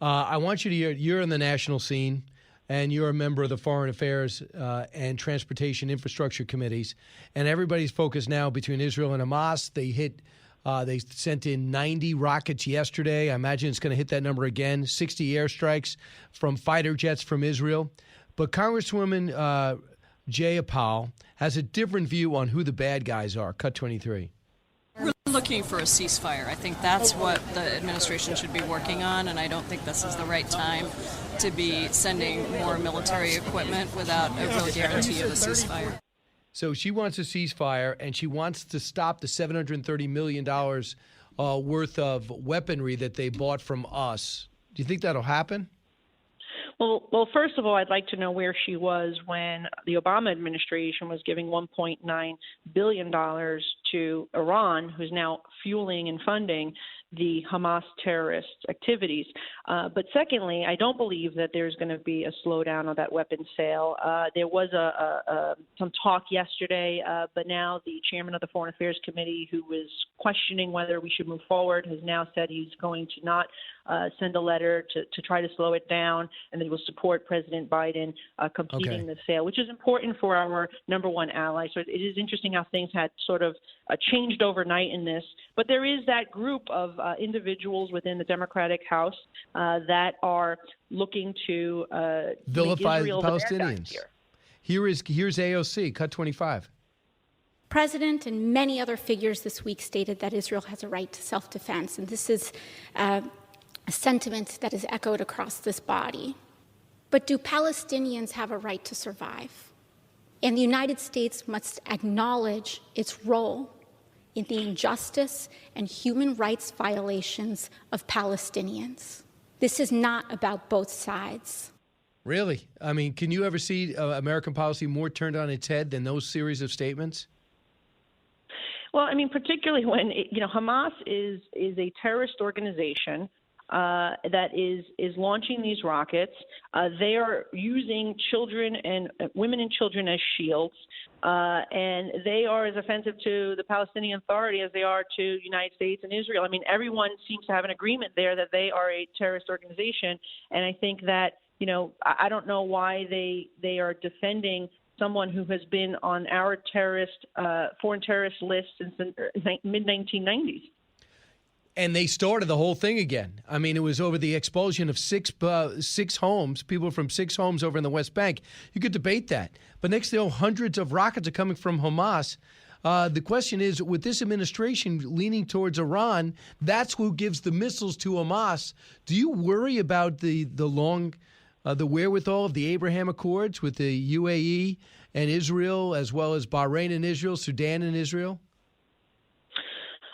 I want you to hear, you're in the national scene, and you're a member of the Foreign Affairs and Transportation Infrastructure Committees, and everybody's focused now between Israel and Hamas. They sent in 90 rockets yesterday. I imagine it's going to hit that number again, 60 airstrikes from fighter jets from Israel. But Congresswoman Jayapal has a different view on who the bad guys are. Cut 23. We're looking for a ceasefire. I think that's what the administration should be working on, and I don't think this is the right time to be sending more military equipment without a real guarantee of a ceasefire. So she wants a ceasefire, and she wants to stop the $730 million worth of weaponry that they bought from us. Do you think that'll happen? Well, first of all, I'd like to know where she was when the Obama administration was giving $1.9 billion to Iran, who's now fueling and funding the Hamas terrorist activities. But secondly, I don't believe that there's going to be a slowdown of that weapons sale. There was some talk yesterday, but now the chairman of the Foreign Affairs Committee, who was questioning whether we should move forward, has now said he's going to not send a letter to try to slow it down, and that he will support President Biden completing the sale, which is important for our number one ally. So it is interesting how things had sort of changed overnight in this. But there is that group of individuals within the Democratic House that are looking to vilify the Israel Palestinians. Here's AOC, cut 25. President and many other figures this week stated that Israel has a right to self-defense, and this is a sentiment that is echoed across this body. But do Palestinians have a right to survive? And the United States must acknowledge its role in the injustice and human rights violations of Palestinians. This is not about both sides. Really? I mean, can you ever see American policy more turned on its head than those series of statements? Well, I mean, particularly when Hamas is a terrorist organization that is launching these rockets. They are using children and women and children as shields, and they are as offensive to the Palestinian Authority as they are to the United States and Israel. I mean, everyone seems to have an agreement there that they are a terrorist organization, and I think that I don't know why they are defending someone who has been on our foreign terrorist list since the mid-1990s. And they started the whole thing again. I mean, it was over the expulsion of six homes, people from 6 homes over in the West Bank. You could debate that. But next thing you know, hundreds of rockets are coming from Hamas. The question is, with this administration leaning towards Iran, that's who gives the missiles to Hamas. Do you worry about the wherewithal of the Abraham Accords with the UAE and Israel, as well as Bahrain and Israel, Sudan and Israel?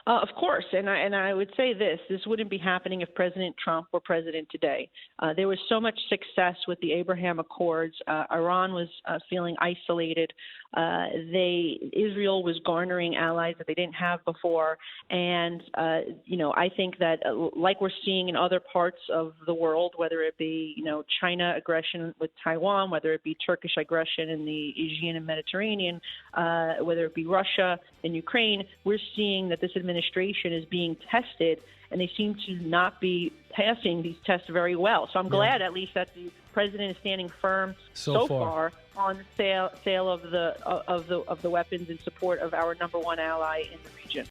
Of course, and I would say this wouldn't be happening if President Trump were president today. There was so much success with the Abraham Accords. Iran was feeling isolated. Israel was garnering allies that they didn't have before. And, I think that like we're seeing in other parts of the world, whether it be, China aggression with Taiwan, whether it be Turkish aggression in the Aegean and Mediterranean, whether it be Russia and Ukraine, we're seeing that this administration is being tested, and they seem to not be passing these tests very well. So I'm glad, at least, that the president is standing firm so far on the sale of the weapons in support of our number one ally in the region.